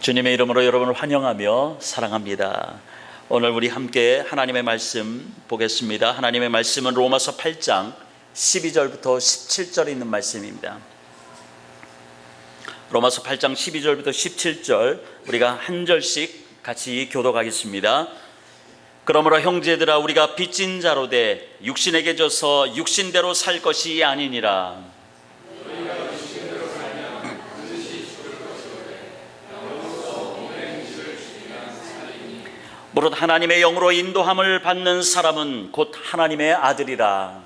주님의 이름으로 여러분을 환영하며 사랑합니다. 오늘 우리 함께 하나님의 말씀 보겠습니다. 하나님의 말씀은 로마서 8장 12절부터 17절에 있는 말씀입니다. 로마서 8장 12절부터 17절 우리가 한 절씩 같이 교독하겠습니다. 그러므로 형제들아, 우리가 빚진 자로 돼 육신에게 져서 육신대로 살 것이 아니니라. 무릇 하나님의 영으로 인도함을 받는 사람은 곧 하나님의 아들이라.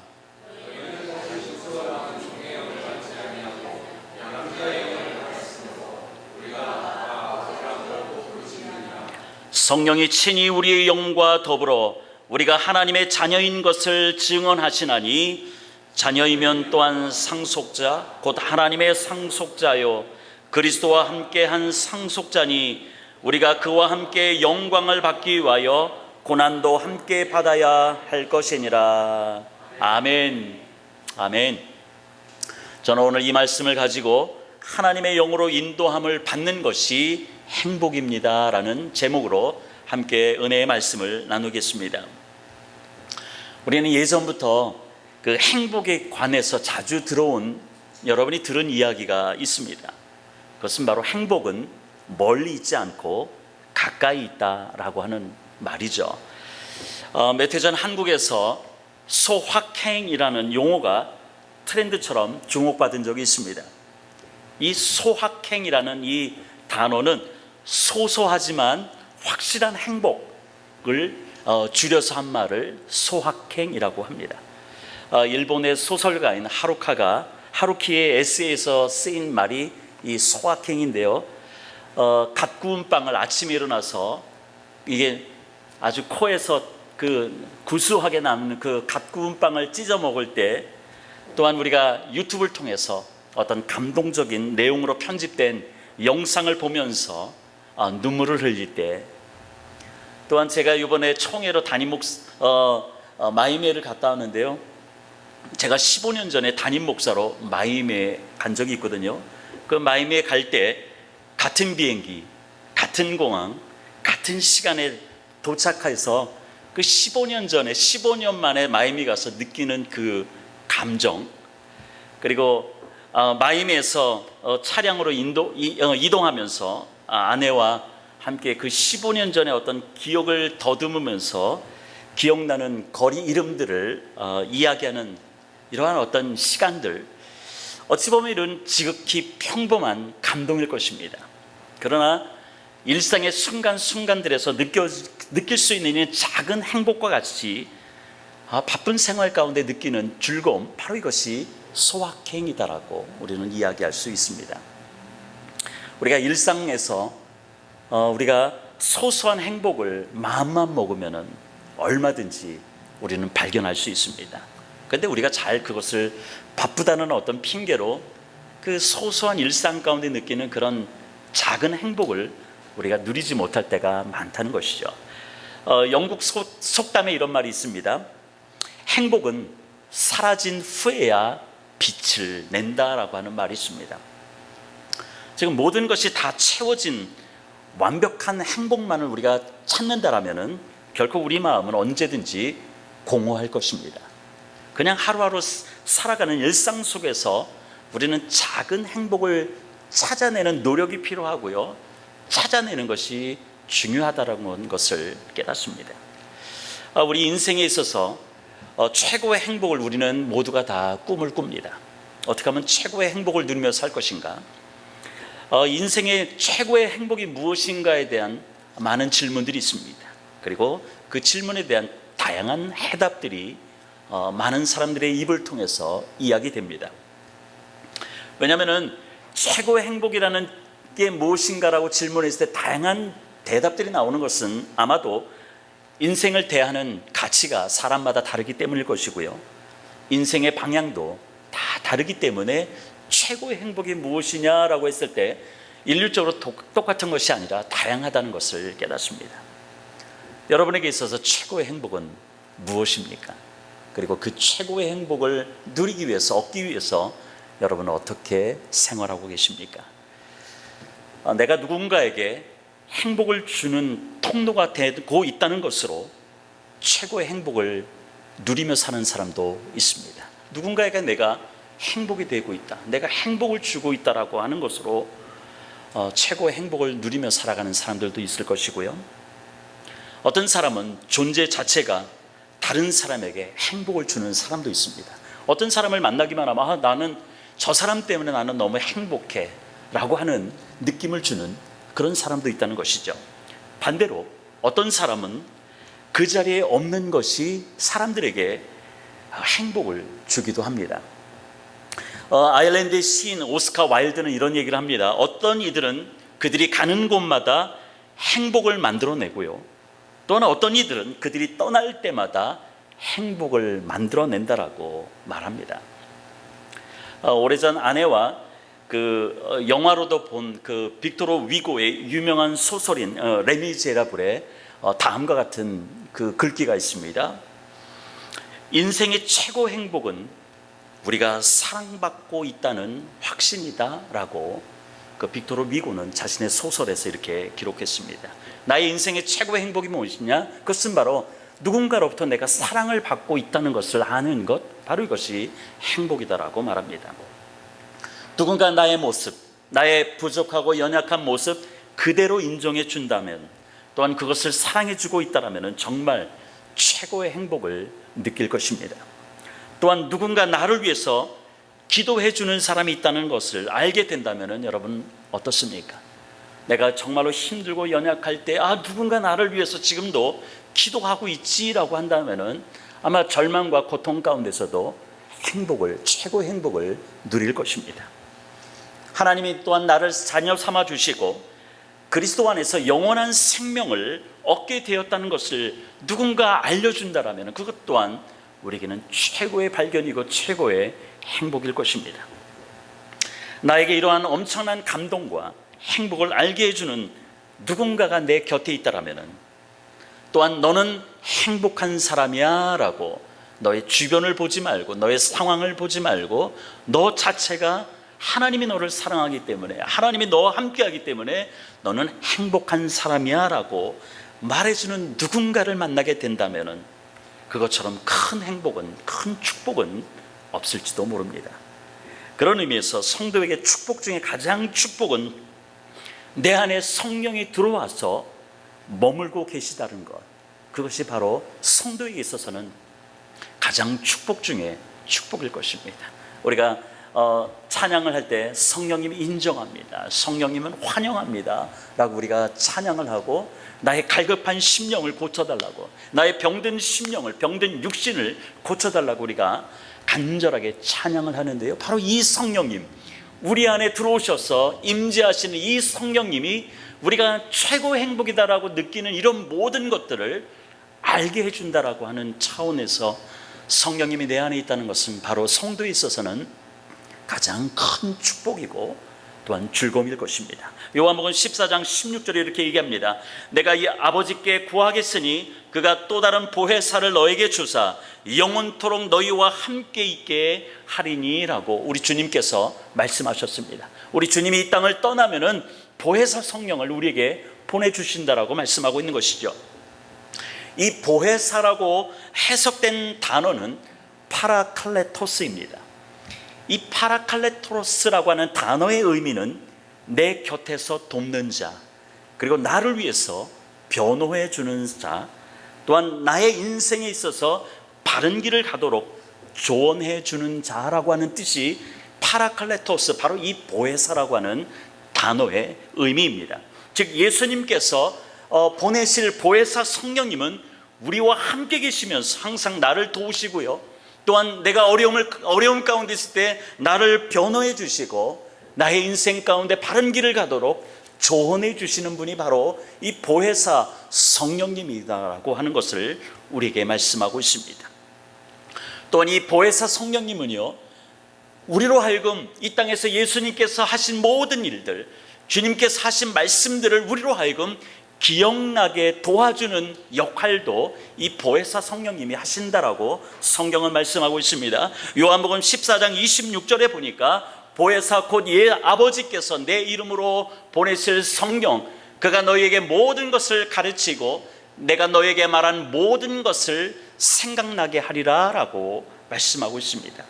성령이 친히 우리의 영과 더불어 우리가 하나님의 자녀인 것을 증언하시나니, 자녀이면 또한 상속자 곧 하나님의 상속자요 그리스도와 함께한 상속자니, 우리가 그와 함께 영광을 받기 위하여 고난도 함께 받아야 할 것이니라. 아멘. 아멘. 저는 오늘 이 말씀을 가지고 하나님의 영으로 인도함을 받는 것이 행복입니다 라는 제목으로 함께 은혜의 말씀을 나누겠습니다. 우리는 예전부터 그 행복에 관해서 자주 들어온, 여러분이 들은 이야기가 있습니다. 그것은 바로 행복은 멀리 있지 않고 가까이 있다라고 하는 말이죠. 몇 해 전 한국에서 소확행이라는 용어가 트렌드처럼 주목받은 적이 있습니다. 이 소확행이라는 이 단어는 소소하지만 확실한 행복을 줄여서 한 말을 소확행이라고 합니다. 일본의 소설가인 하루키의 에세이에서 쓰인 말이 이 소확행인데요. 갓 구운 빵을 아침에 일어나서 이게 아주 코에서 그 구수하게 남는 그 갓 구운 빵을 찢어 먹을 때, 또한 우리가 유튜브를 통해서 어떤 감동적인 내용으로 편집된 영상을 보면서 눈물을 흘릴 때, 또한 제가 이번에 총회로 마이애미를 갔다 왔는데요. 제가 15년 전에 담임 목사로 마이애미에 간 적이 있거든요. 그 마이애미에 갈 때 같은 비행기, 같은 공항, 같은 시간에 도착해서 그 15년 만에 마이애미 가서 느끼는 그 감정, 그리고 마이애미에서 차량으로 이동하면서 아내와 함께 그 15년 전에 어떤 기억을 더듬으면서 기억나는 거리 이름들을 이야기하는 이러한 어떤 시간들, 어찌 보면 이런 지극히 평범한 감동일 것입니다. 그러나 일상의 순간순간들에서 느낄 수 있는 이 작은 행복과 같이 바쁜 생활 가운데 느끼는 즐거움, 바로 이것이 소확행이다라고 우리는 이야기할 수 있습니다. 우리가 일상에서 우리가 소소한 행복을 마음만 먹으면 얼마든지 우리는 발견할 수 있습니다. 그런데 우리가 잘 그것을 바쁘다는 어떤 핑계로 그 소소한 일상 가운데 느끼는 그런 작은 행복을 우리가 누리지 못할 때가 많다는 것이죠. 영국 속담에 이런 말이 있습니다. 행복은 사라진 후에야 빛을 낸다라고 하는 말이 있습니다. 지금 모든 것이 다 채워진 완벽한 행복만을 우리가 찾는다라면 결코 우리 마음은 언제든지 공허할 것입니다. 그냥 하루하루 살아가는 일상 속에서 우리는 작은 행복을 찾아내는 노력이 필요하고요, 찾아내는 것이 중요하다는 것을 깨닫습니다. 우리 인생에 있어서 최고의 행복을 우리는 모두가 다 꿈을 꿉니다. 어떻게 하면 최고의 행복을 누리며 살 것인가? 인생의 최고의 행복이 무엇인가에 대한 많은 질문들이 있습니다. 그리고 그 질문에 대한 다양한 해답들이 많은 사람들의 입을 통해서 이야기됩니다. 왜냐하면 최고의 행복이라는 게 무엇인가라고 질문했을 때 다양한 대답들이 나오는 것은 아마도 인생을 대하는 가치가 사람마다 다르기 때문일 것이고요, 인생의 방향도 다 다르기 때문에 최고의 행복이 무엇이냐라고 했을 때 일률적으로 똑같은 것이 아니라 다양하다는 것을 깨닫습니다. 여러분에게 있어서 최고의 행복은 무엇입니까? 그리고 그 최고의 행복을 누리기 위해서, 얻기 위해서 여러분은 어떻게 생활하고 계십니까? 내가 누군가에게 행복을 주는 통로가 되고 있다는 것으로 최고의 행복을 누리며 사는 사람도 있습니다. 누군가에게 내가 행복이 되고 있다, 내가 행복을 주고 있다라고 하는 것으로 최고의 행복을 누리며 살아가는 사람들도 있을 것이고요. 어떤 사람은 존재 자체가 다른 사람에게 행복을 주는 사람도 있습니다. 어떤 사람을 만나기만 하면 나는 저 사람 때문에 나는 너무 행복해 라고 하는 느낌을 주는 그런 사람도 있다는 것이죠. 반대로 어떤 사람은 그 자리에 없는 것이 사람들에게 행복을 주기도 합니다. 아일랜드의 시인 오스카 와일드는 이런 얘기를 합니다. 어떤 이들은 그들이 가는 곳마다 행복을 만들어내고요, 또한 어떤 이들은 그들이 떠날 때마다 행복을 만들어낸다라고 말합니다. 오래전 아내와 그 영화로도 본 그 빅토르 위고의 유명한 소설인 레미제라블의 다음과 같은 그 글귀가 있습니다. 인생의 최고 행복은 우리가 사랑받고 있다는 확신이다 라고 그 빅토르 위고는 자신의 소설에서 이렇게 기록했습니다. 나의 인생의 최고의 행복이 무엇이냐? 그것은 바로 누군가로부터 내가 사랑을 받고 있다는 것을 아는 것, 바로 이것이 행복이다라고 말합니다. 누군가 나의 모습, 나의 부족하고 연약한 모습 그대로 인정해 준다면, 또한 그것을 사랑해 주고 있다면 정말 최고의 행복을 느낄 것입니다. 또한 누군가 나를 위해서 기도해 주는 사람이 있다는 것을 알게 된다면 여러분 어떻습니까? 내가 정말로 힘들고 연약할 때 누군가 나를 위해서 지금도 기도하고 있지라고 한다면 아마 절망과 고통 가운데서도 행복을, 최고의 행복을 누릴 것입니다. 하나님이 또한 나를 자녀 삼아 주시고 그리스도 안에서 영원한 생명을 얻게 되었다는 것을 누군가 알려준다면 그것 또한 우리에게는 최고의 발견이고 최고의 행복일 것입니다. 나에게 이러한 엄청난 감동과 행복을 알게 해주는 누군가가 내 곁에 있다면, 또한 너는 행복한 사람이야 라고 너의 주변을 보지 말고, 너의 상황을 보지 말고, 너 자체가 하나님이 너를 사랑하기 때문에, 하나님이 너와 함께하기 때문에 너는 행복한 사람이야 라고 말해주는 누군가를 만나게 된다면 그것처럼 큰 행복은, 큰 축복은 없을지도 모릅니다. 그런 의미에서 성도에게 축복 중에 가장 축복은 내 안에 성령이 들어와서 머물고 계시다는 것, 그것이 바로 성도에게 있어서는 가장 축복 중에 축복일 것입니다. 우리가 찬양을 할 때 성령님이 인정합니다, 성령님은 환영합니다 라고 우리가 찬양을 하고, 나의 갈급한 심령을 고쳐달라고, 나의 병든 심령을, 병든 육신을 고쳐달라고 우리가 간절하게 찬양을 하는데요, 바로 이 성령님, 우리 안에 들어오셔서 임재하시는 이 성령님이 우리가 최고 행복이다라고 느끼는 이런 모든 것들을 알게 해준다라고 하는 차원에서 성령님이 내 안에 있다는 것은 바로 성도에 있어서는 가장 큰 축복이고 또한 즐거움일 것입니다. 요한복음 14장 16절에 이렇게 얘기합니다. 내가 이 아버지께 구하겠으니 그가 또 다른 보혜사를 너에게 주사 영원토록 너희와 함께 있게 하리니 라고 우리 주님께서 말씀하셨습니다. 우리 주님이 이 땅을 떠나면은 보혜사 성령을 우리에게 보내주신다라고 말씀하고 있는 것이죠. 이 보혜사라고 해석된 단어는 파라칼레토스입니다. 이 파라칼레토스라고 하는 단어의 의미는 내 곁에서 돕는 자, 그리고 나를 위해서 변호해 주는 자, 또한 나의 인생에 있어서 바른 길을 가도록 조언해 주는 자라고 하는 뜻이 파라칼레토스, 바로 이 보혜사라고 하는 단어의 의미입니다. 즉 예수님께서 보내실 보혜사 성령님은 우리와 함께 계시면서 항상 나를 도우시고요, 또한 내가 어려움 가운데 있을 때 나를 변호해 주시고 나의 인생 가운데 바른 길을 가도록 조언해 주시는 분이 바로 이 보혜사 성령님이다라고 하는 것을 우리에게 말씀하고 있습니다. 또한 이 보혜사 성령님은요, 우리로 하여금 이 땅에서 예수님께서 하신 모든 일들, 주님께서 하신 말씀들을 우리로 하여금 기억나게 도와주는 역할도 이 보혜사 성령님이 하신다라고 성경은 말씀하고 있습니다. 요한복음 14장 26절에 보니까 보혜사 곧 예 아버지께서 내 이름으로 보내실 성령, 그가 너희에게 모든 것을 가르치고 내가 너희에게 말한 모든 것을 생각나게 하리라 라고 말씀하고 있습니다.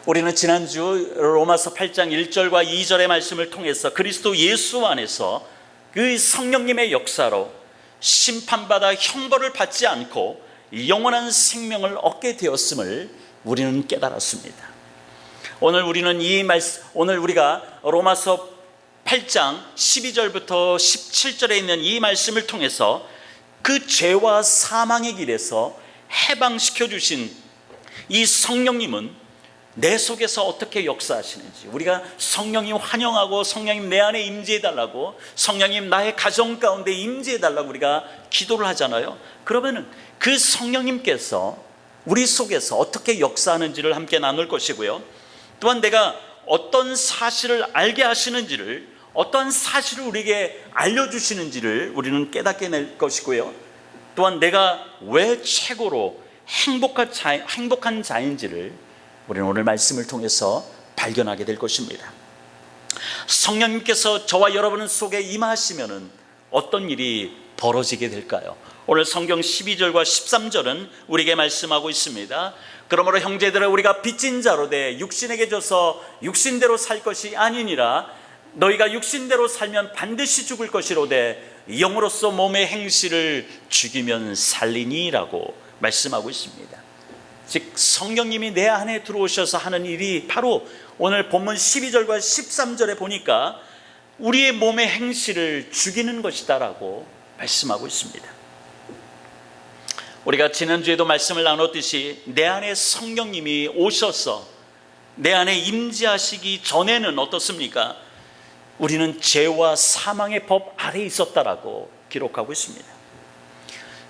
우리는 지난주 로마서 8장 1절과 2절의 말씀을 통해서 그리스도 예수 안에서 그 성령님의 역사로 심판받아 형벌을 받지 않고 영원한 생명을 얻게 되었음을 우리는 깨달았습니다. 오늘 우리가 로마서 8장 12절부터 17절에 있는 이 말씀을 통해서 그 죄와 사망의 길에서 해방시켜 주신 이 성령님은 내 속에서 어떻게 역사하시는지, 우리가 성령님 환영하고 성령님 내 안에 임재해 달라고, 성령님 나의 가정 가운데 임재해 달라고 우리가 기도를 하잖아요. 그러면은 그 성령님께서 우리 속에서 어떻게 역사하는지를 함께 나눌 것이고요, 또한 내가 어떤 사실을 알게 하시는지를, 어떠한 사실을 우리에게 알려주시는지를 우리는 깨닫게 될 것이고요, 또한 내가 왜 최고로 행복한 자인지를 우리는 오늘 말씀을 통해서 발견하게 될 것입니다. 성령님께서 저와 여러분 속에 임하시면은 어떤 일이 벌어지게 될까요? 오늘 성경 12절과 13절은 우리에게 말씀하고 있습니다. 그러므로 형제들아, 우리가 빚진 자로 돼 육신에게 져서 육신대로 살 것이 아니니라. 너희가 육신대로 살면 반드시 죽을 것이로되 영으로서 몸의 행실을 죽이면 살리니라고 말씀하고 있습니다. 즉 성령님이 내 안에 들어오셔서 하는 일이 바로 오늘 본문 12절과 13절에 보니까 우리의 몸의 행실을 죽이는 것이다라고 말씀하고 있습니다. 우리가 지난주에도 말씀을 나눴듯이 내 안에 성령님이 오셔서 내 안에 임재하시기 전에는 어떻습니까? 우리는 죄와 사망의 법 아래에 있었다라고 기록하고 있습니다.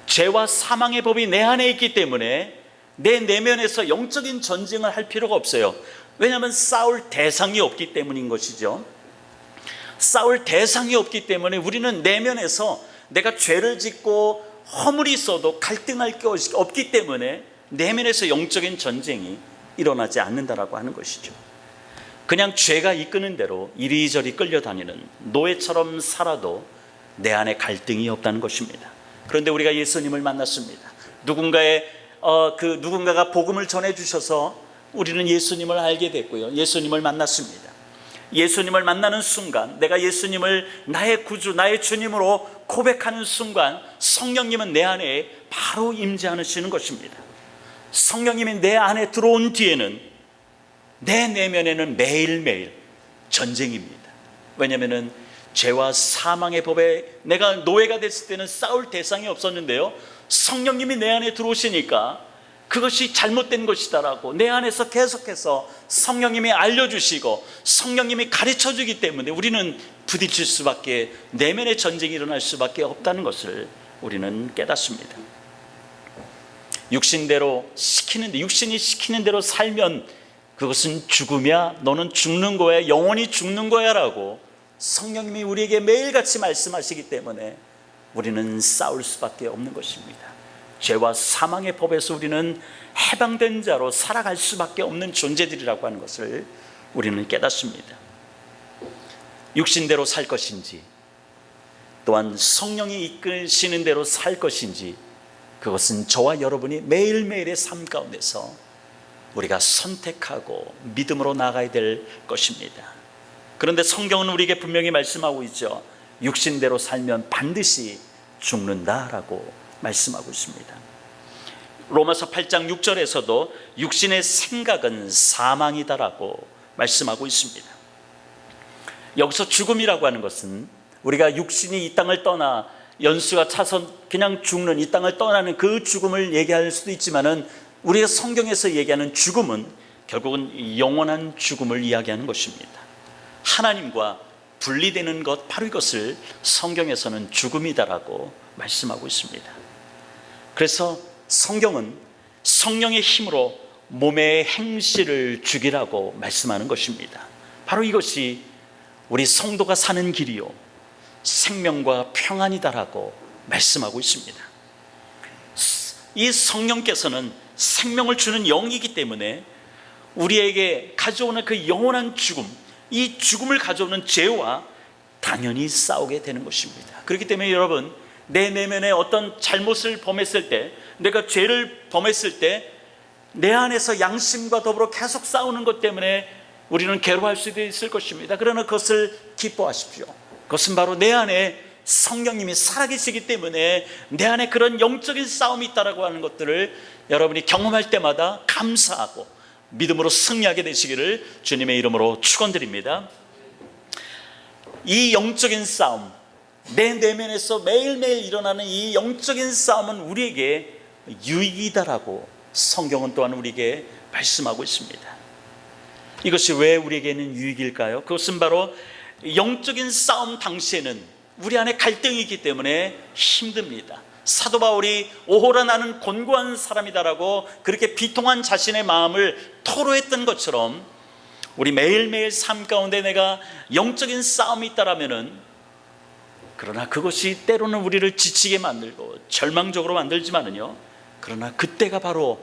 죄와 사망의 법이 내 안에 있기 때문에 내 내면에서 영적인 전쟁을 할 필요가 없어요. 왜냐하면 싸울 대상이 없기 때문인 것이죠. 싸울 대상이 없기 때문에 우리는 내면에서 내가 죄를 짓고 허물이 있어도 갈등할 게 없기 때문에 내면에서 영적인 전쟁이 일어나지 않는다라고 하는 것이죠. 그냥 죄가 이끄는 대로 이리저리 끌려다니는 노예처럼 살아도 내 안에 갈등이 없다는 것입니다. 그런데 우리가 예수님을 만났습니다. 누군가가 복음을 전해주셔서 우리는 예수님을 알게 됐고요, 예수님을 만났습니다. 예수님을 만나는 순간, 내가 예수님을 나의 구주, 나의 주님으로 고백하는 순간 성령님은 내 안에 바로 임재하시는 것입니다. 성령님이 내 안에 들어온 뒤에는 내 내면에는 매일매일 전쟁입니다. 왜냐하면 죄와 사망의 법에 내가 노예가 됐을 때는 싸울 대상이 없었는데요, 성령님이 내 안에 들어오시니까 그것이 잘못된 것이다라고 내 안에서 계속해서 성령님이 알려주시고 성령님이 가르쳐주기 때문에 우리는 부딪힐 수밖에, 내면의 전쟁이 일어날 수밖에 없다는 것을 우리는 깨닫습니다. 육신이 시키는 대로 살면 그것은 죽음이야, 너는 죽는 거야, 영원히 죽는 거야 라고 성령님이 우리에게 매일같이 말씀하시기 때문에 우리는 싸울 수밖에 없는 것입니다. 죄와 사망의 법에서 우리는 해방된 자로 살아갈 수밖에 없는 존재들이라고 하는 것을 우리는 깨닫습니다. 육신대로 살 것인지 또한 성령이 이끄시는 대로 살 것인지, 그것은 저와 여러분이 매일매일의 삶 가운데서 우리가 선택하고 믿음으로 나가야 될 것입니다. 그런데 성경은 우리에게 분명히 말씀하고 있죠. 육신대로 살면 반드시 죽는다라고 말씀하고 있습니다. 로마서 8장 6절에서도 육신의 생각은 사망이다라고 말씀하고 있습니다. 여기서 죽음이라고 하는 것은 우리가 육신이 이 땅을 떠나 연수가 차서 그냥 죽는, 이 땅을 떠나는 그 죽음을 얘기할 수도 있지만은 우리가 성경에서 얘기하는 죽음은 결국은 영원한 죽음을 이야기하는 것입니다. 하나님과 분리되는 것, 바로 이것을 성경에서는 죽음이다라고 말씀하고 있습니다. 그래서 성경은 성령의 힘으로 몸의 행실을 죽이라고 말씀하는 것입니다. 바로 이것이 우리 성도가 사는 길이요 생명과 평안이다라고 말씀하고 있습니다. 이 성령께서는 생명을 주는 영이기 때문에 우리에게 가져오는 그 영원한 죽음, 이 죽음을 가져오는 죄와 당연히 싸우게 되는 것입니다. 그렇기 때문에 여러분, 내 내면에 어떤 잘못을 범했을 때, 내가 죄를 범했을 때 내 안에서 양심과 더불어 계속 싸우는 것 때문에 우리는 괴로워할 수도 있을 것입니다. 그러나 그것을 기뻐하십시오. 그것은 바로 내 안에 성령님이 살아계시기 때문에 내 안에 그런 영적인 싸움이 있다라고 하는 것들을 여러분이 경험할 때마다 감사하고 믿음으로 승리하게 되시기를 주님의 이름으로 축원드립니다. 이 영적인 싸움, 내 내면에서 매일매일 일어나는 이 영적인 싸움은 우리에게 유익이다라고 성경은 또한 우리에게 말씀하고 있습니다. 이것이 왜 우리에게는 유익일까요? 그것은 바로 영적인 싸움 당시에는 우리 안에 갈등이 있기 때문에 힘듭니다. 사도 바울이 오호라 나는 곤고한 사람이다라고 그렇게 비통한 자신의 마음을 토로했던 것처럼 우리 매일매일 삶 가운데 내가 영적인 싸움이 있다라면은, 그러나 그것이 때로는 우리를 지치게 만들고 절망적으로 만들지만은요, 그러나 그때가 바로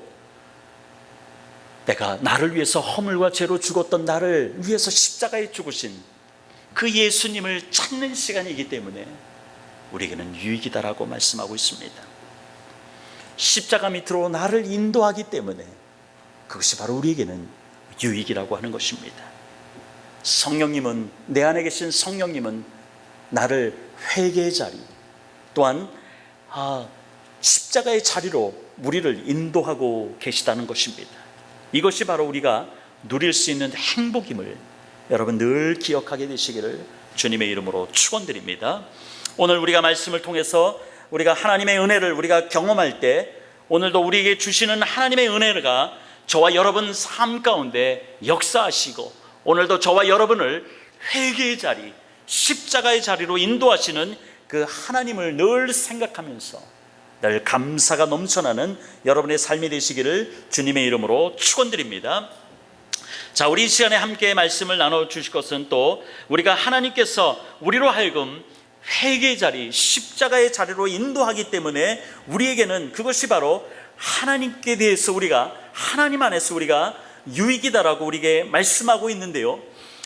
내가 나를 위해서 허물과 죄로 죽었던 나를 위해서 십자가에 죽으신 그 예수님을 찾는 시간이기 때문에 우리에게는 유익이다라고 말씀하고 있습니다. 십자가 밑으로 나를 인도하기 때문에 그것이 바로 우리에게는 유익이라고 하는 것입니다. 성령님은, 내 안에 계신 성령님은 나를 회개의 자리, 또한 십자가의 자리로 우리를 인도하고 계시다는 것입니다. 이것이 바로 우리가 누릴 수 있는 행복임을 여러분 늘 기억하게 되시기를 주님의 이름으로 축원드립니다. 오늘 우리가 말씀을 통해서 우리가 하나님의 은혜를 우리가 경험할 때, 오늘도 우리에게 주시는 하나님의 은혜가 저와 여러분 삶 가운데 역사하시고, 오늘도 저와 여러분을 회개의 자리, 십자가의 자리로 인도하시는 그 하나님을 늘 생각하면서 늘 감사가 넘쳐나는 여러분의 삶이 되시기를 주님의 이름으로 축원드립니다. 자, 우리 이 시간에 함께 말씀을 나눠주실 것은, 또 우리가 하나님께서 우리로 하여금 회개의 자리, 십자가의 자리로 인도하기 때문에 우리에게는 그것이 바로 하나님께 대해서 우리가, 하나님 안에서 우리가 유익이다라고 우리에게 말씀하고 있는데요,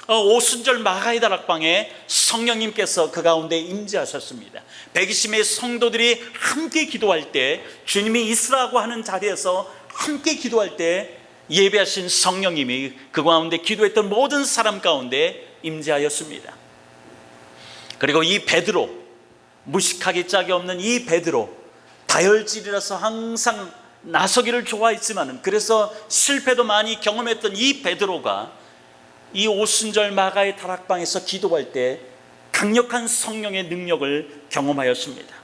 오순절 마가의 다락방에 성령님께서 그 가운데 임재하셨습니다. 120명의 성도들이 함께 기도할 때, 주님이 있으라고 하는 자리에서 함께 기도할 때 예배하신 성령님이 그 가운데 기도했던 모든 사람 가운데 임재하였습니다. 그리고 이 베드로, 무식하기 짝이 없는 이 베드로, 다혈질이라서 항상 나서기를 좋아했지만 그래서 실패도 많이 경험했던 이 베드로가 이 오순절 마가의 다락방에서 기도할 때 강력한 성령의 능력을 경험하였습니다.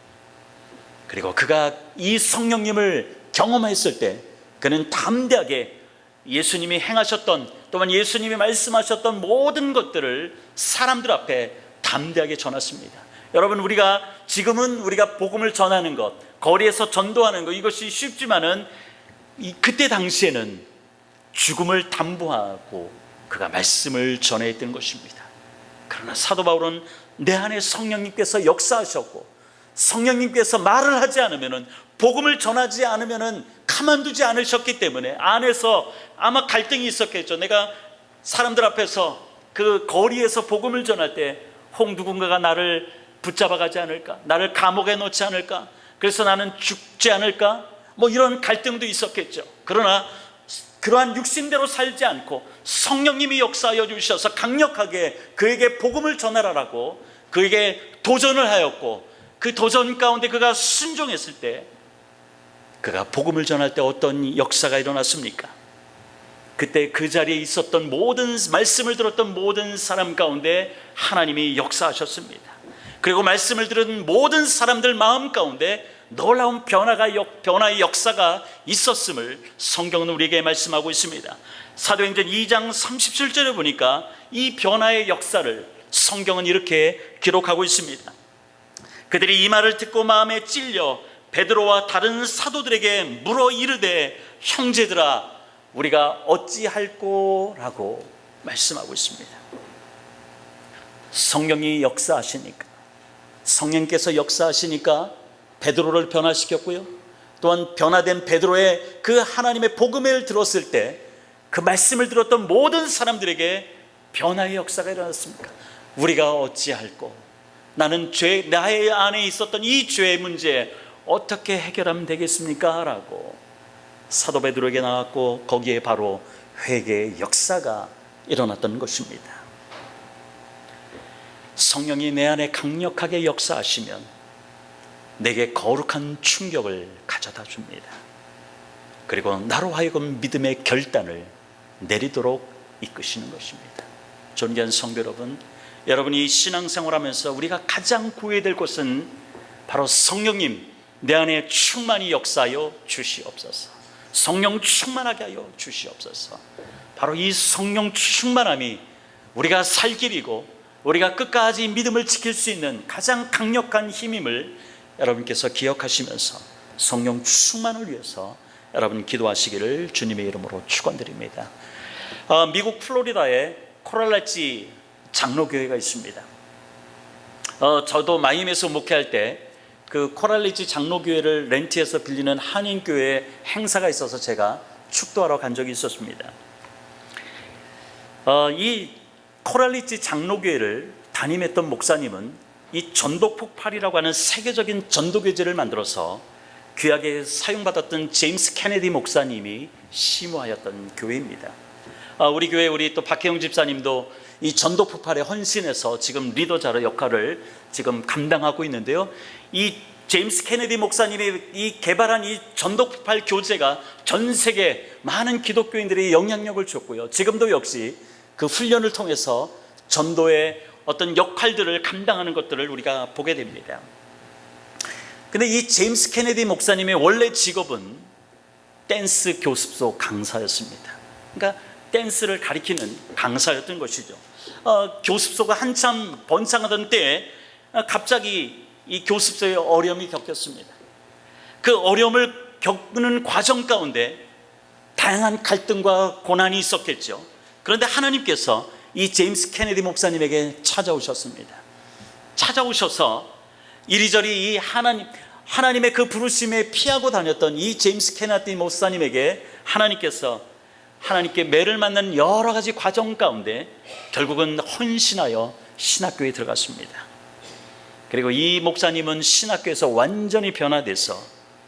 그리고 그가 이 성령님을 경험했을 때 그는 담대하게 예수님이 행하셨던, 또한 예수님이 말씀하셨던 모든 것들을 사람들 앞에 담대하게 전했습니다. 여러분, 우리가 지금은 우리가 복음을 전하는 것, 거리에서 전도하는 것, 이것이 쉽지만은 그때 당시에는 죽음을 담보하고 그가 말씀을 전해했던 것입니다. 그러나 사도 바울은 내 안에 성령님께서 역사하셨고, 성령님께서 말을 하지 않으면은, 복음을 전하지 않으면은 가만두지 않으셨기 때문에 안에서 아마 갈등이 있었겠죠. 내가 사람들 앞에서 그 거리에서 복음을 전할 때 혹 누군가가 나를 붙잡아 가지 않을까, 나를 감옥에 넣지 않을까, 그래서 나는 죽지 않을까, 뭐 이런 갈등도 있었겠죠. 그러나 그러한 육신대로 살지 않고 성령님이 역사하여 주셔서 강력하게 그에게 복음을 전하라고 그에게 도전을 하였고, 그 도전 가운데 그가 순종했을 때, 그가 복음을 전할 때 어떤 역사가 일어났습니까? 그때 그 자리에 있었던 모든, 말씀을 들었던 모든 사람 가운데 하나님이 역사하셨습니다. 그리고 말씀을 들은 모든 사람들 마음 가운데 놀라운 변화의 역사가 있었음을 성경은 우리에게 말씀하고 있습니다. 사도행전 2장 37절에 보니까 이 변화의 역사를 성경은 이렇게 기록하고 있습니다. 그들이 이 말을 듣고 마음에 찔려 베드로와 다른 사도들에게 물어 이르되, 형제들아 우리가 어찌할꼬라고 말씀하고 있습니다. 성령이 역사하시니까, 성령께서 역사하시니까 베드로를 변화시켰고요, 또한 변화된 베드로의 그 하나님의 복음을 들었을 때 그 말씀을 들었던 모든 사람들에게 변화의 역사가 일어났습니까? 우리가 어찌할꼬? 나는 나의 안에 있었던 이 죄의 문제 어떻게 해결하면 되겠습니까? 라고 사도 베드로에게 나왔고, 거기에 바로 회개의 역사가 일어났던 것입니다. 성령이 내 안에 강력하게 역사하시면 내게 거룩한 충격을 가져다 줍니다. 그리고 나로 하여금 믿음의 결단을 내리도록 이끄시는 것입니다. 존귀한 성도 여러분, 여러분이 신앙생활하면서 우리가 가장 구해야 될 것은 바로 성령님 내 안에 충만히 역사하여 주시옵소서. 성령 충만하게 하여 주시옵소서. 바로 이 성령 충만함이 우리가 살 길이고 우리가 끝까지 믿음을 지킬 수 있는 가장 강력한 힘임을 여러분께서 기억하시면서 성령 충만을 위해서 여러분 기도하시기를 주님의 이름으로 축원드립니다. 미국 플로리다에 코랄라치 장로교회가 있습니다. 저도 마이애미에서 목회할 때 그 코랄리지 장로교회를 렌트해서 빌리는 한인교회 행사가 있어서 제가 축도하러 간 적이 있었습니다. 이 코랄리지 장로교회를 담임했던 목사님은 이 전도폭발이라고 하는 세계적인 전도교제를 만들어서 귀하게 사용받았던 제임스 케네디 목사님이 심호하였던 교회입니다. 우리 교회 우리 또 박혜영 집사님도 이 전도폭발에 헌신해서 지금 리더자로 역할을 지금 감당하고 있는데요. 이 제임스 케네디 목사님이 이 개발한 이 전도폭발 교제가 전 세계 많은 기독교인들의 영향력을 줬고요. 지금도 역시 그 훈련을 통해서 전도의 어떤 역할들을 감당하는 것들을 우리가 보게 됩니다. 근데 이 제임스 케네디 목사님의 원래 직업은 댄스 교습소 강사였습니다. 그러니까 댄스를 가리키는 강사였던 것이죠. 교습소가 한참 번창하던 때에 갑자기 이 교습소에 어려움이 겪였습니다. 그 어려움을 겪는 과정 가운데 다양한 갈등과 고난이 있었겠죠. 그런데 하나님께서 이 제임스 케네디 목사님에게 찾아오셨습니다. 찾아오셔서 이리저리 이 하나님의 그 부르심에 피하고 다녔던 이 제임스 케네디 목사님에게 하나님께 매를 맞는 여러 가지 과정 가운데 결국은 헌신하여 신학교에 들어갔습니다. 그리고 이 목사님은 신학교에서 완전히 변화돼서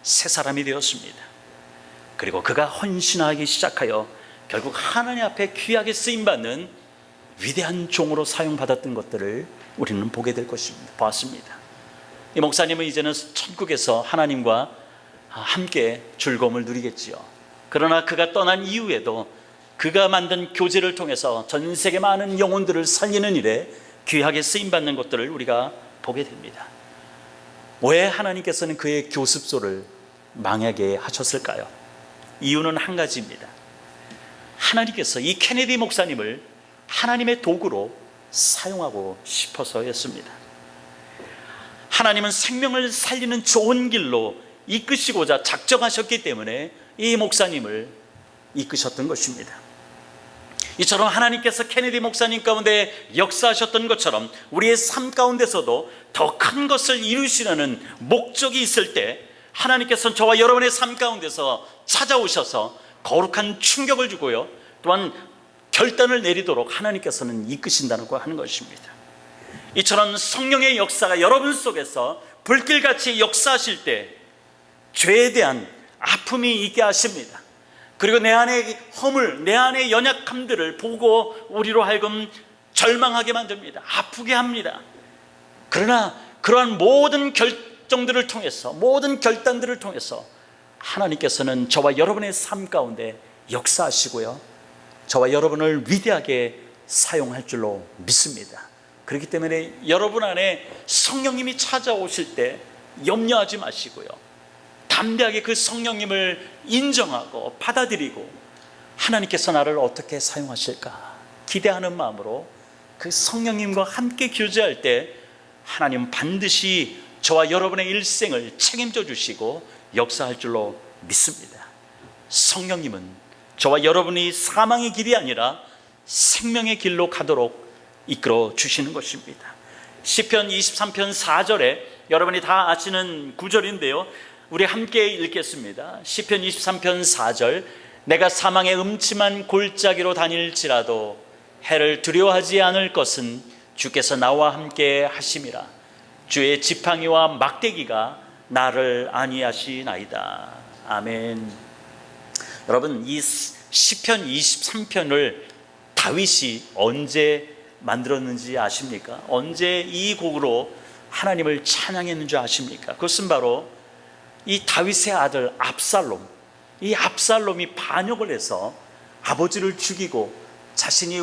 새 사람이 되었습니다. 그리고 그가 헌신하기 시작하여 결국 하나님 앞에 귀하게 쓰임받는 위대한 종으로 사용받았던 것들을 우리는 보게 될 것입니다. 보았습니다. 이 목사님은 이제는 천국에서 하나님과 함께 즐거움을 누리겠지요. 그러나 그가 떠난 이후에도 그가 만든 교제를 통해서 전 세계 많은 영혼들을 살리는 일에 귀하게 쓰임받는 것들을 우리가 보게 됩니다. 왜 하나님께서는 그의 교습소를 망하게 하셨을까요? 이유는 한 가지입니다. 하나님께서 이 케네디 목사님을 하나님의 도구로 사용하고 싶어서였습니다. 하나님은 생명을 살리는 좋은 길로 이끄시고자 작정하셨기 때문에 이 목사님을 이끄셨던 것입니다. 이처럼 하나님께서 케네디 목사님 가운데 역사하셨던 것처럼 우리의 삶 가운데서도 더 큰 것을 이루시려는 목적이 있을 때 하나님께서는 저와 여러분의 삶 가운데서 찾아오셔서 거룩한 충격을 주고요, 또한 결단을 내리도록 하나님께서는 이끄신다고 하는 것입니다. 이처럼 성령의 역사가 여러분 속에서 불길같이 역사하실 때 죄에 대한 아픔이 있게 하십니다. 그리고 내 안의 허물, 내 안의 연약함들을 보고 우리로 하여금 절망하게 만듭니다. 아프게 합니다. 그러나 그러한 모든 결정들을 통해서, 모든 결단들을 통해서 하나님께서는 저와 여러분의 삶 가운데 역사하시고요, 저와 여러분을 위대하게 사용할 줄로 믿습니다. 그렇기 때문에 여러분 안에 성령님이 찾아오실 때 염려하지 마시고요, 담대하게 그 성령님을 인정하고 받아들이고 하나님께서 나를 어떻게 사용하실까 기대하는 마음으로 그 성령님과 함께 교제할 때 하나님은 반드시 저와 여러분의 일생을 책임져 주시고 역사할 줄로 믿습니다. 성령님은 저와 여러분이 사망의 길이 아니라 생명의 길로 가도록 이끌어 주시는 것입니다. 시편 23편 4절에 여러분이 다 아시는 구절인데요, 우리 함께 읽겠습니다. 시편 23편 4절, 내가 사망의 음침한 골짜기로 다닐지라도 해를 두려워하지 않을 것은 주께서 나와 함께 하심이라. 주의 지팡이와 막대기가 나를 안위하시나이다. 아멘. 여러분, 이 시편 23편을 다윗이 언제 만들었는지 아십니까? 언제 이 곡으로 하나님을 찬양했는 줄 아십니까? 그것은 바로 이 다윗의 아들 압살롬, 이 압살롬이 반역을 해서 아버지를 죽이고 자신이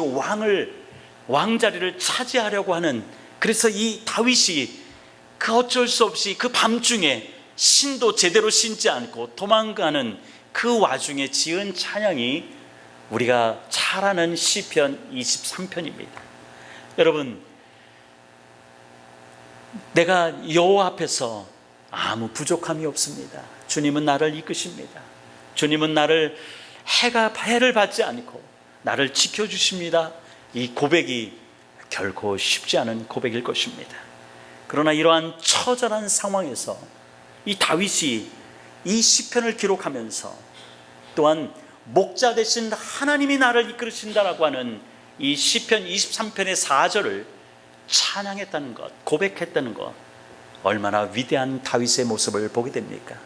왕자리를 차지하려고 하는, 그래서 이 다윗이 그 어쩔 수 없이 그 밤중에 신도 제대로 신지 않고 도망가는 그 와중에 지은 찬양이 우리가 잘 아는 시편 23편입니다. 여러분, 내가 여호와 앞에서 아무 부족함이 없습니다. 주님은 나를 이끄십니다. 주님은 나를 해를 받지 않고 나를 지켜주십니다. 이 고백이 결코 쉽지 않은 고백일 것입니다. 그러나 이러한 처절한 상황에서 이 다윗이 이 시편을 기록하면서 또한 목자 되신 하나님이 나를 이끌으신다라고 하는 이 시편 23편의 4절을 찬양했다는 것, 고백했다는 것, 얼마나 위대한 다윗의 모습을 보게 됩니까?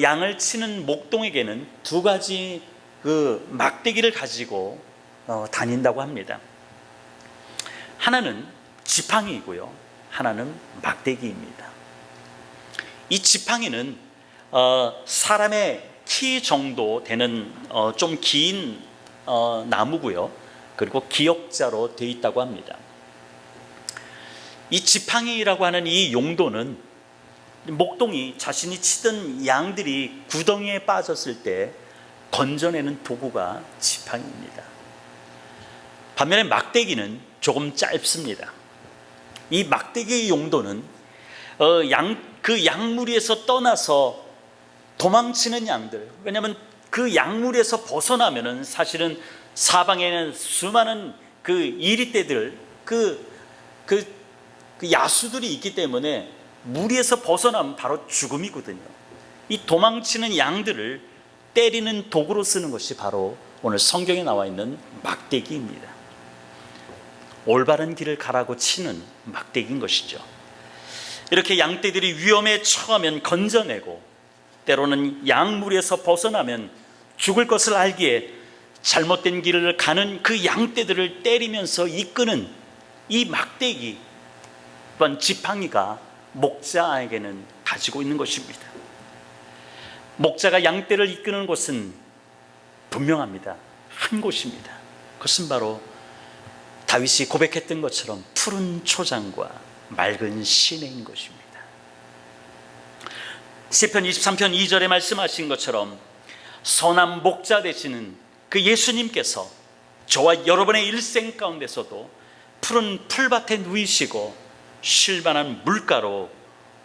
양을 치는 목동에게는 두 가지 그 막대기를 가지고 다닌다고 합니다. 하나는 지팡이이고요, 하나는 막대기입니다. 이 지팡이는 사람의 키 정도 되는 좀 긴 나무고요, 그리고 기역자로 되어 있다고 합니다. 이 지팡이라고 하는 이 용도는 목동이 자신이 치던 양들이 구덩이에 빠졌을 때 건져내는 도구가 지팡이입니다. 반면에 막대기는 조금 짧습니다. 이 막대기의 용도는 그 양무리에서 떠나서 도망치는 양들, 왜냐하면 그 양무리에서 벗어나면은 사실은 사방에는 수많은 그 이리떼들, 그 야수들이 있기 때문에 무리에서 벗어나면 바로 죽음이거든요. 이 도망치는 양들을 때리는 도구로 쓰는 것이 바로 오늘 성경에 나와 있는 막대기입니다. 올바른 길을 가라고 치는 막대기인 것이죠. 이렇게 양떼들이 위험에 처하면 건져내고, 때로는 양무리에서 벗어나면 죽을 것을 알기에 잘못된 길을 가는 그 양떼들을 때리면서 이끄는 이 막대기 또한 지팡이가 목자에게는 가지고 있는 것입니다. 목자가 양떼를 이끄는 곳은 분명합니다. 한 곳입니다. 그것은 바로 다윗이 고백했던 것처럼 푸른 초장과 맑은 시내인 것입니다. 시편 23편 2절에 말씀하신 것처럼 선한 목자 되시는 그 예수님께서 저와 여러분의 일생 가운데서도 푸른 풀밭에 누이시고 쉴만한 물가로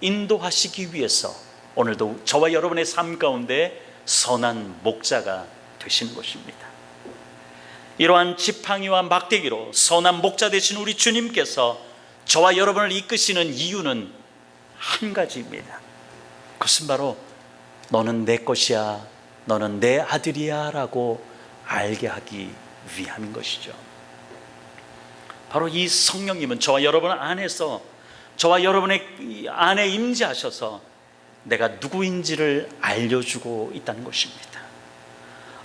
인도하시기 위해서 오늘도 저와 여러분의 삶 가운데 선한 목자가 되시는 것입니다. 이러한 지팡이와 막대기로 선한 목자 되신 우리 주님께서 저와 여러분을 이끄시는 이유는 한 가지입니다. 그것은 바로 너는 내 것이야, 너는 내 아들이야 라고 알게 하기 위함인 것이죠. 바로 이 성령님은 저와 여러분 안에서, 저와 여러분의 안에 임재하셔서 내가 누구인지를 알려주고 있다는 것입니다.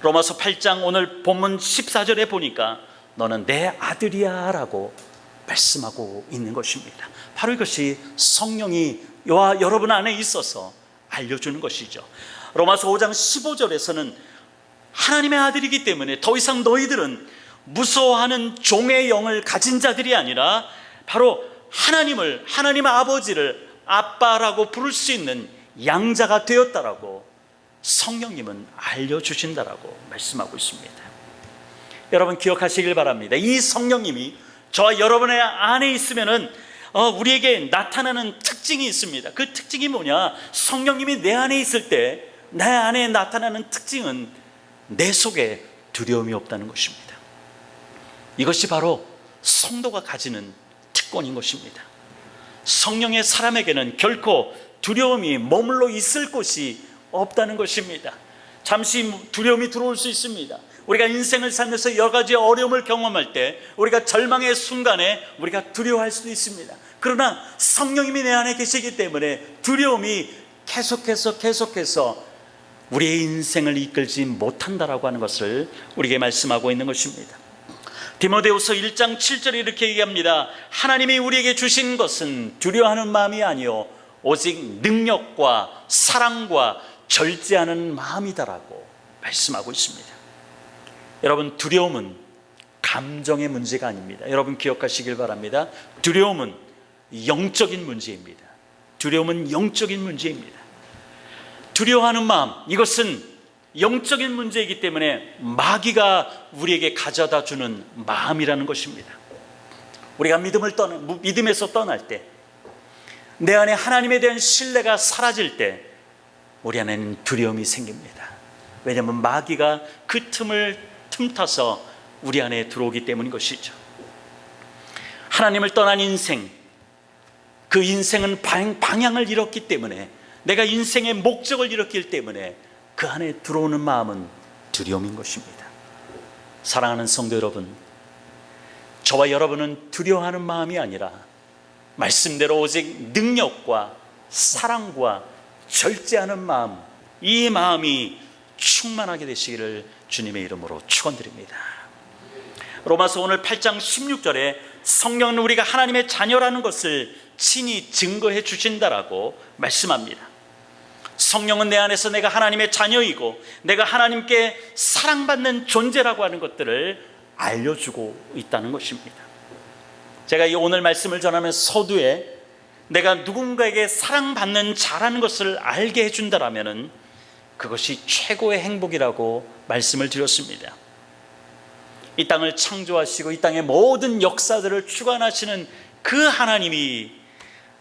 로마서 8장 오늘 본문 14절에 보니까 너는 내 아들이야 라고 말씀하고 있는 것입니다. 바로 이것이 성령이 와 여러분 안에 있어서 알려주는 것이죠. 로마서 5장 15절에서는 하나님의 아들이기 때문에 더 이상 너희들은 무서워하는 종의 영을 가진 자들이 아니라 바로 하나님 아버지를 아빠라고 부를 수 있는 양자가 되었다라고 성령님은 알려주신다라고 말씀하고 있습니다. 여러분 기억하시길 바랍니다. 이 성령님이 저와 여러분의 안에 있으면은 우리에게 나타나는 특징이 있습니다. 그 특징이 뭐냐? 성령님이 내 안에 있을 때 내 안에 나타나는 특징은 내 속에 두려움이 없다는 것입니다. 이것이 바로 성도가 가지는 특권인 것입니다. 성령의 사람에게는 결코 두려움이 머물러 있을 곳이 없다는 것입니다. 잠시 두려움이 들어올 수 있습니다. 우리가 인생을 살면서 여러 가지 어려움을 경험할 때 우리가 절망의 순간에 우리가 두려워할 수도 있습니다. 그러나 성령님이 내 안에 계시기 때문에 두려움이 계속해서 우리의 인생을 이끌지 못한다라고 하는 것을 우리에게 말씀하고 있는 것입니다. 디모데후서 1장 7절에 이렇게 얘기합니다. 하나님이 우리에게 주신 것은 두려워하는 마음이 아니요 오직 능력과 사랑과 절제하는 마음이다라고 말씀하고 있습니다. 여러분, 두려움은 감정의 문제가 아닙니다. 여러분 기억하시길 바랍니다. 두려움은 영적인 문제입니다. 두려움은 영적인 문제입니다. 두려워하는 마음, 이것은 영적인 문제이기 때문에 마귀가 우리에게 가져다 주는 마음이라는 것입니다. 우리가 믿음에서 떠날 때, 내 안에 하나님에 대한 신뢰가 사라질 때 우리 안에는 두려움이 생깁니다. 왜냐하면 마귀가 그 틈을 틈타서 우리 안에 들어오기 때문인 것이죠. 하나님을 떠난 인생, 그 인생은 방향을 잃었기 때문에, 내가 인생의 목적을 잃었기 때문에 그 안에 들어오는 마음은 두려움인 것입니다. 사랑하는 성도 여러분, 저와 여러분은 두려워하는 마음이 아니라 말씀대로 오직 능력과 사랑과 절제하는 마음, 이 마음이 충만하게 되시기를 주님의 이름으로 축원드립니다. 로마서 오늘 8장 16절에 성령은 우리가 하나님의 자녀라는 것을 친히 증거해 주신다라고 말씀합니다. 성령은 내 안에서 내가 하나님의 자녀이고 내가 하나님께 사랑받는 존재라고 하는 것들을 알려주고 있다는 것입니다. 제가 이 오늘 말씀을 전하면서 서두에 내가 누군가에게 사랑받는 자라는 것을 알게 해준다라면 그것이 최고의 행복이라고 말씀을 드렸습니다. 이 땅을 창조하시고 이 땅의 모든 역사들을 주관하시는 그 하나님이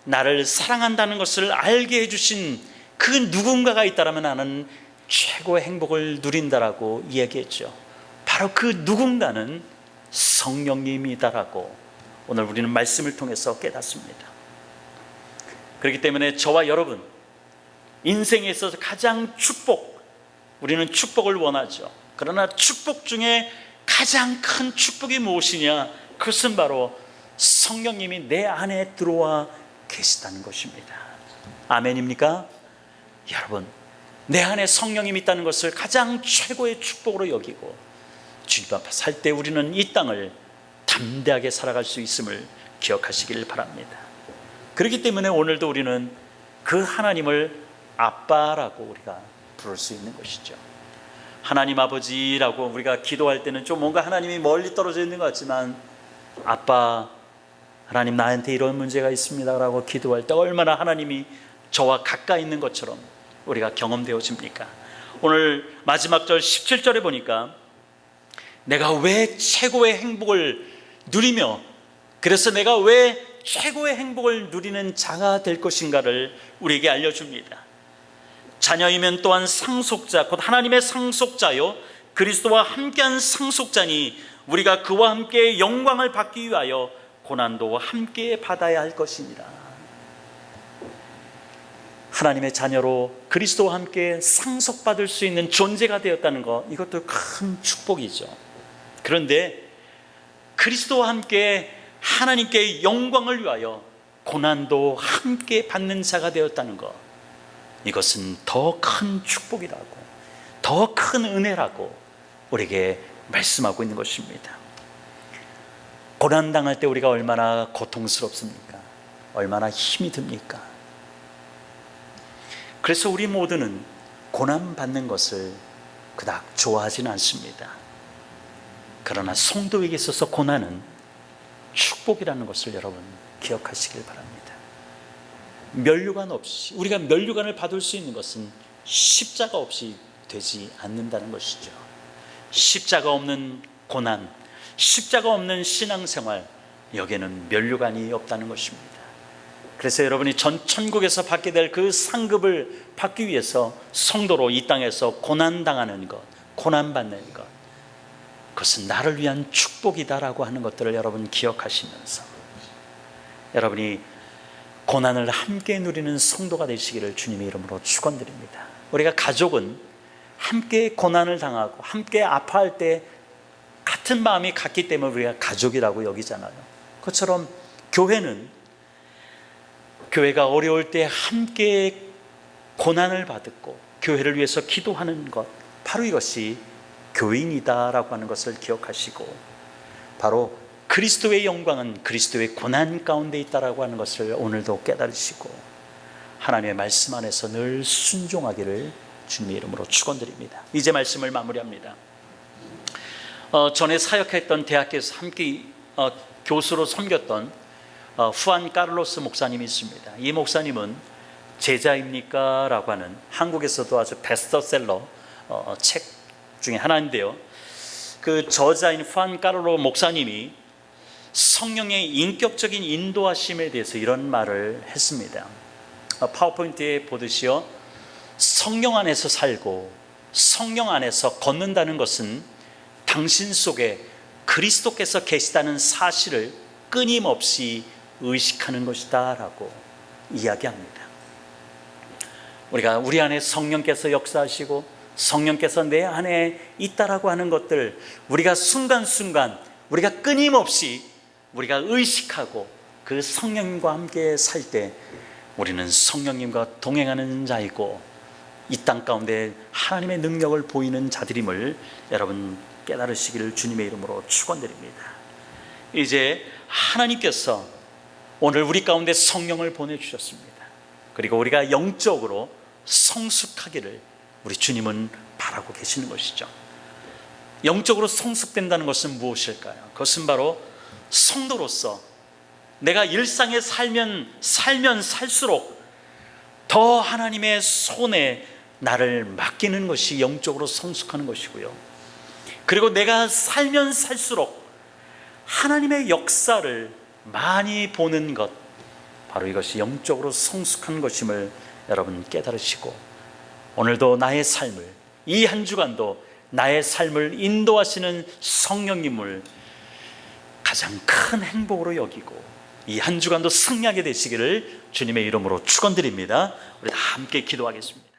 나를 사랑한다는 것을 알게 해주신 그 누군가가 있다면 나는 최고의 행복을 누린다라고 이야기했죠. 바로 그 누군가는 성령님이다라고 오늘 우리는 말씀을 통해서 깨닫습니다. 그렇기 때문에 저와 여러분, 인생에 있어서 가장 우리는 축복을 원하죠. 그러나 축복 중에 가장 큰 축복이 무엇이냐? 그것은 바로 성령님이 내 안에 들어와 계시다는 것입니다. 아멘입니까? 여러분, 내 안에 성령님이 있다는 것을 가장 최고의 축복으로 여기고 주님 앞에 살 때 우리는 이 땅을 담대하게 살아갈 수 있음을 기억하시길 바랍니다. 그렇기 때문에 오늘도 우리는 그 하나님을 아빠라고 우리가 부를 수 있는 것이죠. 하나님 아버지라고 우리가 기도할 때는 좀 뭔가 하나님이 멀리 떨어져 있는 것 같지만, 아빠, 하나님 나한테 이런 문제가 있습니다 라고 기도할 때 얼마나 하나님이 저와 가까이 있는 것처럼 우리가 경험되어집니까? 오늘 마지막 절 17절에 보니까 내가 왜 최고의 행복을 누리며, 그래서 내가 왜 최고의 행복을 누리는 자가 될 것인가를 우리에게 알려줍니다. 자녀이면 또한 상속자, 곧 하나님의 상속자요 그리스도와 함께한 상속자니 우리가 그와 함께 영광을 받기 위하여 고난도 함께 받아야 할 것이니라. 하나님의 자녀로 그리스도와 함께 상속받을 수 있는 존재가 되었다는 것, 이것도 큰 축복이죠. 그런데 그리스도와 함께 하나님께 영광을 위하여 고난도 함께 받는 자가 되었다는 것, 이것은 더 큰 축복이라고, 더 큰 은혜라고 우리에게 말씀하고 있는 것입니다. 고난당할 때 우리가 얼마나 고통스럽습니까? 얼마나 힘이 듭니까? 그래서 우리 모두는 고난받는 것을 그닥 좋아하지는 않습니다. 그러나 성도에게 있어서 고난은 축복이라는 것을 여러분 기억하시길 바랍니다. 면류관 없이, 우리가 면류관을 받을 수 있는 것은 십자가 없이 되지 않는다는 것이죠. 십자가 없는 고난, 십자가 없는 신앙생활, 여기에는 면류관이 없다는 것입니다. 그래서 여러분이 천국에서 받게 될 그 상급을 받기 위해서 성도로 이 땅에서 고난당하는 것, 고난받는 것, 그것은 나를 위한 축복이다라고 하는 것들을 여러분 기억하시면서 여러분이 고난을 함께 누리는 성도가 되시기를 주님의 이름으로 축원드립니다. 우리가 가족은 함께 고난을 당하고 함께 아파할 때 같은 마음이 같기 때문에 우리가 가족이라고 여기잖아요. 그것처럼 교회가 어려울 때 함께 고난을 받고 교회를 위해서 기도하는 것, 바로 이것이 교인이다라고 하는 것을 기억하시고, 바로 그리스도의 영광은 그리스도의 고난 가운데 있다라고 하는 것을 오늘도 깨달으시고 하나님의 말씀 안에서 늘 순종하기를 주님의 이름으로 축원드립니다. 이제 말씀을 마무리합니다. 전에 사역했던 대학교에서 함께 교수로 섬겼던 후안 카를로스 목사님이 있습니다. 이 목사님은 제자입니까? 라고 하는 한국에서도 아주 베스트셀러 책 중에 하나인데요, 그 저자인 후안 카를로 목사님이 성령의 인격적인 인도하심에 대해서 이런 말을 했습니다. 파워포인트에 보듯이요, 성령 안에서 살고 성령 안에서 걷는다는 것은 당신 속에 그리스도께서 계시다는 사실을 끊임없이 의식하는 것이다 라고 이야기합니다. 우리 안에 성령께서 역사하시고 성령께서 내 안에 있다라고 하는 것들, 우리가 순간순간 우리가 끊임없이 우리가 의식하고 그 성령님과 함께 살 때 우리는 성령님과 동행하는 자이고 이 땅 가운데 하나님의 능력을 보이는 자들임을 여러분 깨달으시기를 주님의 이름으로 축원드립니다. 이제 하나님께서 오늘 우리 가운데 성령을 보내주셨습니다. 그리고 우리가 영적으로 성숙하기를 우리 주님은 바라고 계시는 것이죠. 영적으로 성숙된다는 것은 무엇일까요? 그것은 바로 성도로서 내가 일상에 살면 살수록 더 하나님의 손에 나를 맡기는 것이 영적으로 성숙하는 것이고요, 그리고 내가 살면 살수록 하나님의 역사를 많이 보는 것, 바로 이것이 영적으로 성숙한 것임을 여러분 깨달으시고, 오늘도 나의 삶을, 이 한 주간도 나의 삶을 인도하시는 성령님을 가장 큰 행복으로 여기고 이 한 주간도 승리하게 되시기를 주님의 이름으로 축원드립니다. 우리 다 함께 기도하겠습니다.